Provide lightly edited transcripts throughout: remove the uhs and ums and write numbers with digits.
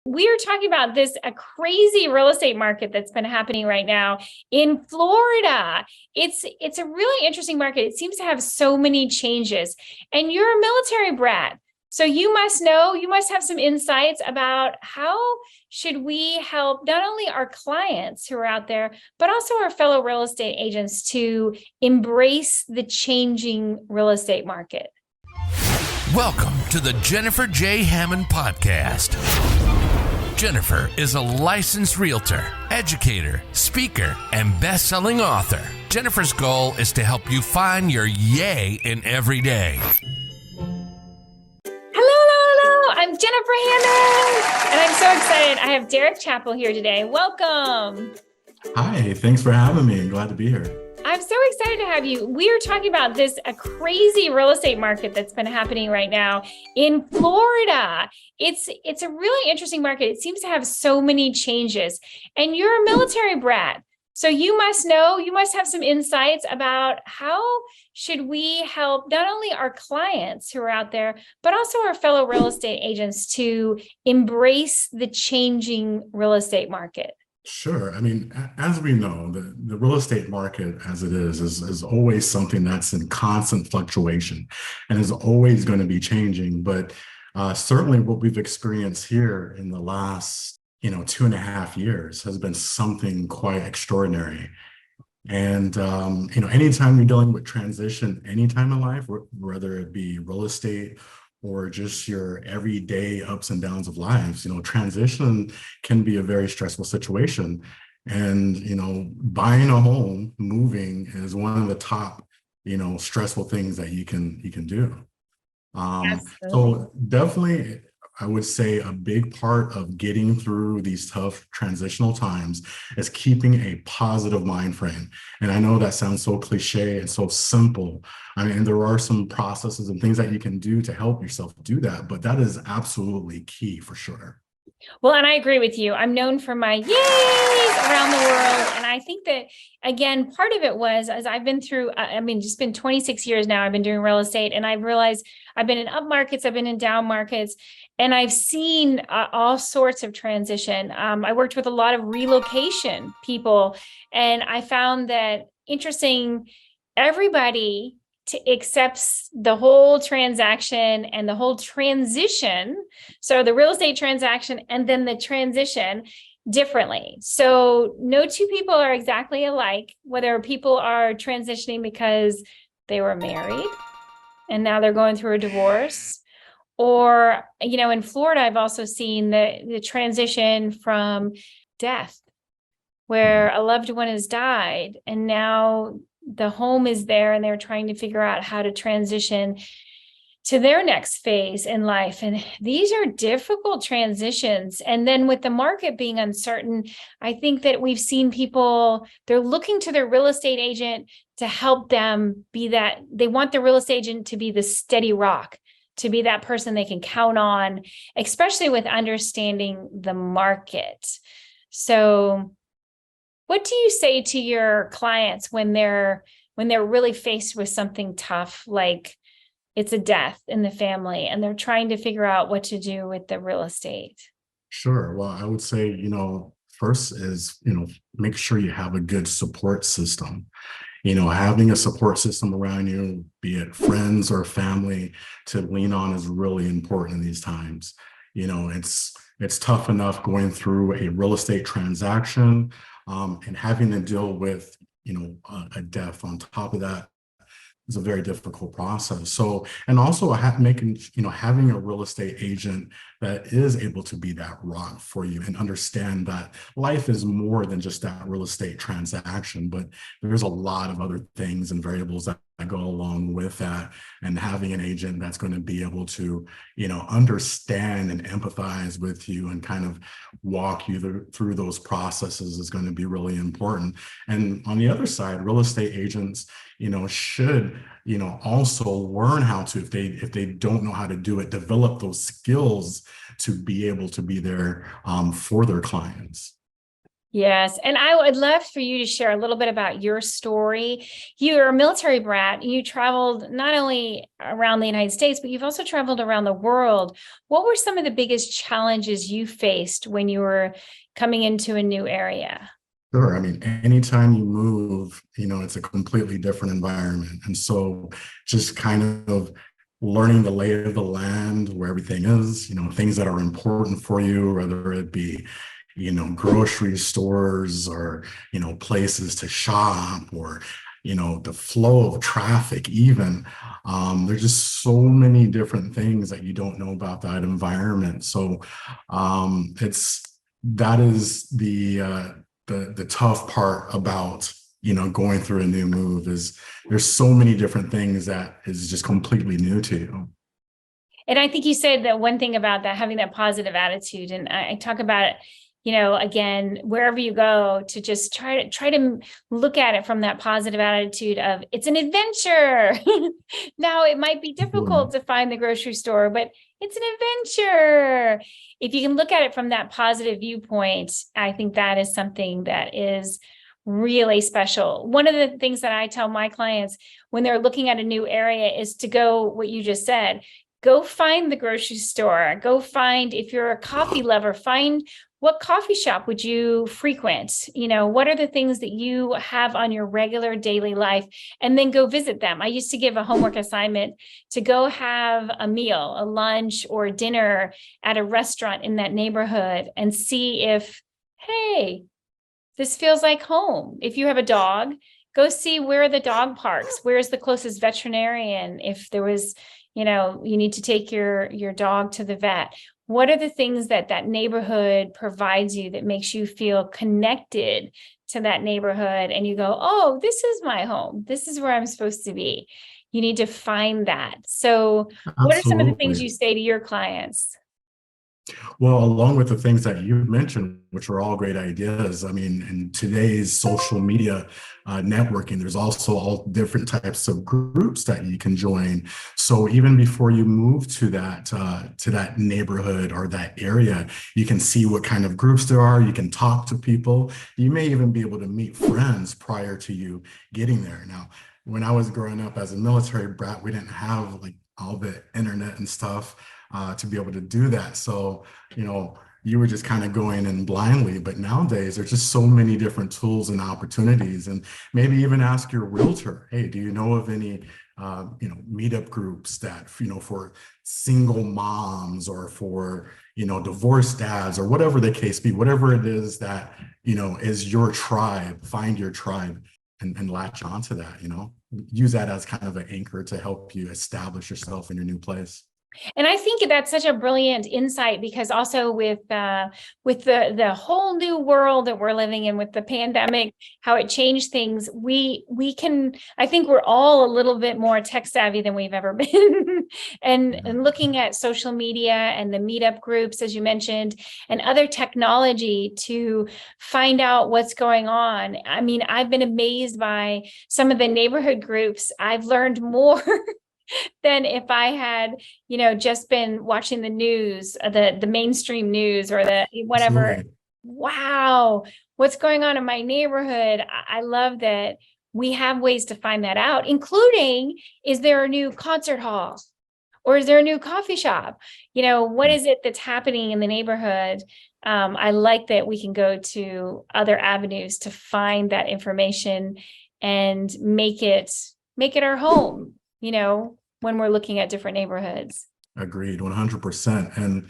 We are talking about a crazy real estate market that's been happening right now in Florida. It's a really interesting market. It seems to have so many changes. And you're a military brat. So you must have some insights about how should we help not only our clients who are out there, but also our fellow real estate agents to embrace the changing real estate market. Welcome to the Jennifer J. Hammond Podcast. Jennifer is a licensed realtor, educator, speaker, and best-selling author. Jennifer's goal is to help you find your yay in every day. Hello. I'm Jennifer Hammond, and I'm so excited. I have Derrick Chappell here today. Welcome. Hi, thanks for having me. I'm glad to be here. I'm so excited to have you. We are talking about a crazy real estate market that's been happening right now in Florida. It's a really interesting market. It seems to have so many changes. And you're a military brat. So you must have some insights about how should we help not only our clients who are out there, but also our fellow real estate agents to embrace the changing real estate market. Sure. I mean, as we know, the real estate market as it is always something that's in constant fluctuation and is always going to be changing. But certainly what we've experienced here in the last, 2.5 years has been something quite extraordinary. And, anytime you're dealing with transition, anytime in life, whether it be real estate or just your everyday ups and downs of lives, transition can be a very stressful situation. And, buying a home, moving is one of the top, stressful things that you can do. So definitely, I would say a big part of getting through these tough transitional times is keeping a positive mind frame. And I know that sounds so cliche and so simple. I mean, there are some processes and things that you can do to help yourself do that, but that is absolutely key for sure. Well, and I agree with you. I'm known for my yays around the world. And I think that, again, part of it was as I've been through, just been 26 years now, I've been doing real estate, and I've realized I've been in up markets, I've been in down markets, and I've seen all sorts of transition. I worked with a lot of relocation people, and I found that interesting, everybody accepts the whole transaction and the whole transition. So the real estate transaction and then the transition differently. So no two people are exactly alike, whether people are transitioning because they were married and now they're going through a divorce. Or, in Florida, I've also seen the transition from death, where a loved one has died and now the home is there and they're trying to figure out how to transition to their next phase in life. And these are difficult transitions. And then with the market being uncertain, I think that we've seen people, they're looking to their real estate agent to help them be that. They want the real estate agent to be the steady rock, to be that person they can count on, especially with understanding the market. So what do you say to your clients when they're really faced with something tough, like it's a death in the family and they're trying to figure out what to do with the real estate? Sure. Well, I would say, first is, make sure you have a good support system. Having a support system around you, be it friends or family, to lean on is really important in these times. It's tough enough going through a real estate transaction and having to deal with, a death on top of that is a very difficult process. So, and also having a real estate agent that is able to be that rock for you and understand that life is more than just that real estate transaction, but there's a lot of other things and variables that go along with that. And having an agent that's going to be able to, understand and empathize with you and kind of walk you through those processes is going to be really important. And on the other side, real estate agents, should, also learn how to, if they don't know how to do it, develop those skills to be able to be there for their clients. Yes. And I would love for you to share a little bit about your story. You're a military brat. You traveled not only around the United States, but you've also traveled around the world. What were some of the biggest challenges you faced when you were coming into a new area? Sure. I mean, anytime you move, it's a completely different environment. And so just kind of learning the lay of the land, where everything is, things that are important for you, whether it be, grocery stores or, places to shop or, the flow of traffic, even. There's just so many different things that you don't know about that environment. So that is the tough part about going through a new move is there's so many different things that is just completely new to you. And I think you said that one thing about that, having that positive attitude. And I talk about it, again, wherever you go, to just try to look at it from that positive attitude of it's an adventure. Now it might be difficult to find the grocery store, but it's an adventure. If you can look at it from that positive viewpoint, I think that is something that is really special. One of the things that I tell my clients when they're looking at a new area is to go, what you just said, go find the grocery store, go find, if you're a coffee lover, find what coffee shop would you frequent? What are the things that you have on your regular daily life? And then go visit them. I used to give a homework assignment to go have a meal, a lunch or dinner at a restaurant in that neighborhood and see if, hey, this feels like home. If you have a dog, go see where are the dog parks, where's the closest veterinarian. If there was, you need to take your dog to the vet. What are the things that neighborhood provides you that makes you feel connected to that neighborhood? And you go, oh, this is my home. This is where I'm supposed to be. You need to find that. So what are some of the things Absolutely. you say to your clients? Well, along with the things that you mentioned, which are all great ideas, I mean, in today's social media networking, there's also all different types of groups that you can join. So even before you move to that neighborhood or that area, you can see what kind of groups there are. You can talk to people. You may even be able to meet friends prior to you getting there. Now, when I was growing up as a military brat, we didn't have like all the internet and stuff to be able to do that. So, you were just kind of going in blindly. But nowadays, there's just so many different tools and opportunities. And maybe even ask your realtor, hey, do you know of any, meetup groups that, for single moms or for, divorced dads or whatever the case be, whatever it is that, is your tribe, find your tribe and latch onto that, use that as kind of an anchor to help you establish yourself in your new place. And I think that's such a brilliant insight because also with the whole new world that we're living in with the pandemic, how it changed things, we can, I think we're all a little bit more tech savvy than we've ever been. and looking at social media and the meetup groups, as you mentioned, and other technology to find out what's going on. I mean, I've been amazed by some of the neighborhood groups. I've learned more than if I had, just been watching the news, the mainstream news or the whatever. Absolutely. Wow, what's going on in my neighborhood? I love that we have ways to find that out, including, is there a new concert hall? Or is there a new coffee shop? What is it that's happening in the neighborhood? I like that we can go to other avenues to find that information and make it our home, when we're looking at different neighborhoods. Agreed, 100%. And,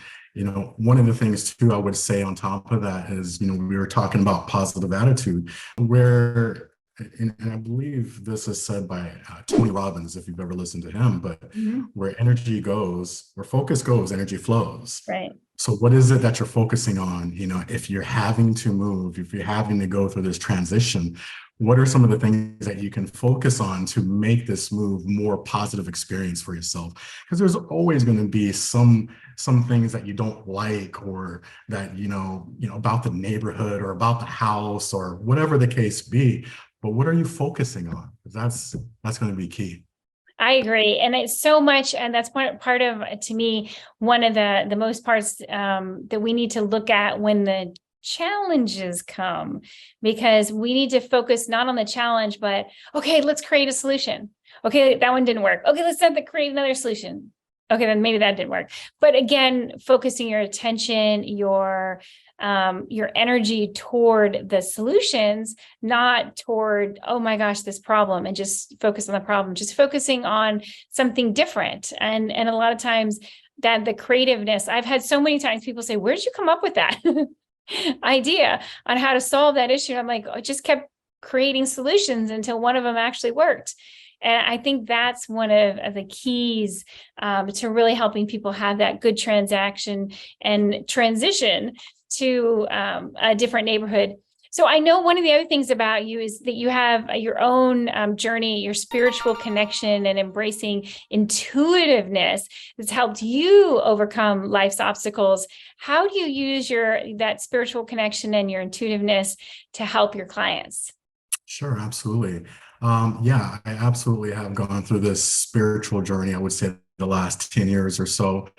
one of the things too, I would say on top of that is, we were talking about positive attitude, where, and I believe this is said by Tony Robbins, if you've ever listened to him, but where energy goes, where focus goes, energy flows. Right. So what is it that you're focusing on? If you're having to move, if you're having to go through this transition, what are some of the things that you can focus on to make this move more positive experience for yourself? Because there's always going to be some things that you don't like, or that, about the neighborhood or about the house or whatever the case be. But what are you focusing on? That's going to be key. I agree. And it's so much, and that's part of, to me, one of the most parts that we need to look at when the challenges come, because we need to focus not on the challenge, but okay, let's create a solution. Okay, that one didn't work. Okay, let's create another solution. Okay, then maybe that didn't work. But again, focusing your attention, your energy toward the solutions, not toward, oh my gosh, this problem, and just focus on the problem, just focusing on something different. And a lot of times that the creativeness, I've had so many times people say, where'd you come up with that idea on how to solve that issue? I'm like, I just kept creating solutions until one of them actually worked. And I think that's one of the keys to really helping people have that good transaction and transition to a different neighborhood. So I know one of the other things about you is that you have your own journey, your spiritual connection and embracing intuitiveness that's helped you overcome life's obstacles. How do you use that spiritual connection and your intuitiveness to help your clients? Sure, absolutely. Yeah, I absolutely have gone through this spiritual journey, I would say the last 10 years or so.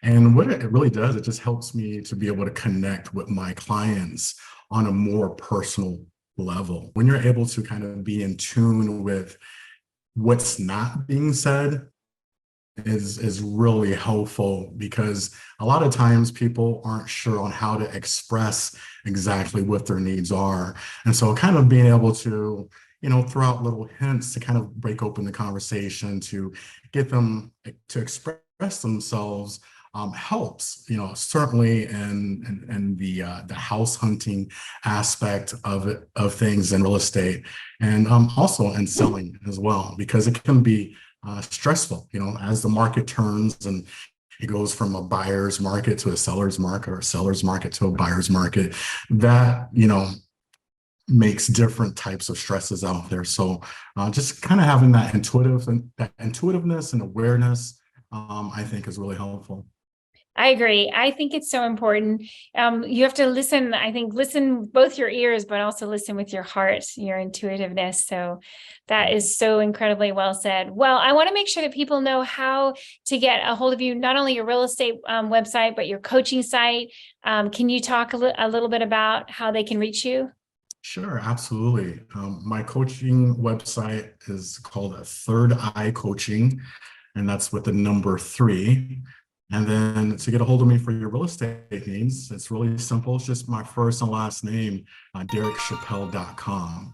And what it really does, it just helps me to be able to connect with my clients on a more personal level. When you're able to kind of be in tune with what's not being said is really helpful, because a lot of times people aren't sure on how to express exactly what their needs are. And so kind of being able to, throw out little hints to kind of break open the conversation, to get them to express themselves helps, certainly in the house hunting aspect of things in real estate, and also in selling as well, because it can be stressful, as the market turns and it goes from a buyer's market to a seller's market, or a seller's market to a buyer's market. That, makes different types of stresses out there. So just kind of having that intuitiveness and awareness, I think is really helpful. I agree. I think it's so important. You have to listen, I think, listen both your ears, but also listen with your heart, your intuitiveness. So that is so incredibly well said. Well, I want to make sure that people know how to get a hold of you, not only your real estate website, but your coaching site. Can you talk a little bit about how they can reach you? Sure, absolutely. My coaching website is called Third Eye Coaching, and that's with the number 3. And then to get a hold of me for your real estate needs, it's really simple. It's just my first and last name, DerrickChappell.com.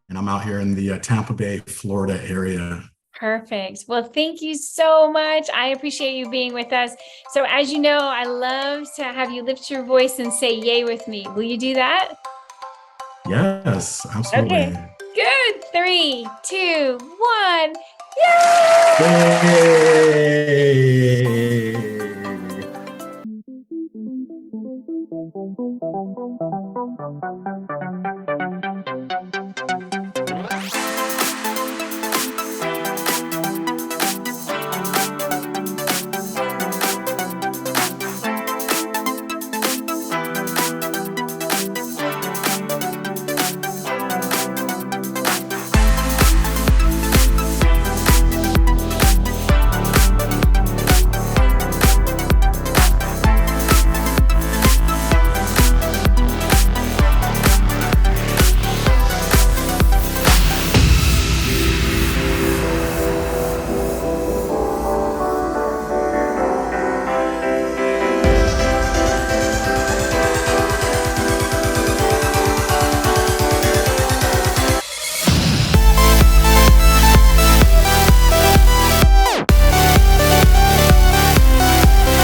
And I'm out here in the Tampa Bay, Florida area. Perfect. Well, thank you so much. I appreciate you being with us. So as you know, I love to have you lift your voice and say yay with me. Will you do that? Yes, absolutely. Okay, good. 3, 2, 1. Yay!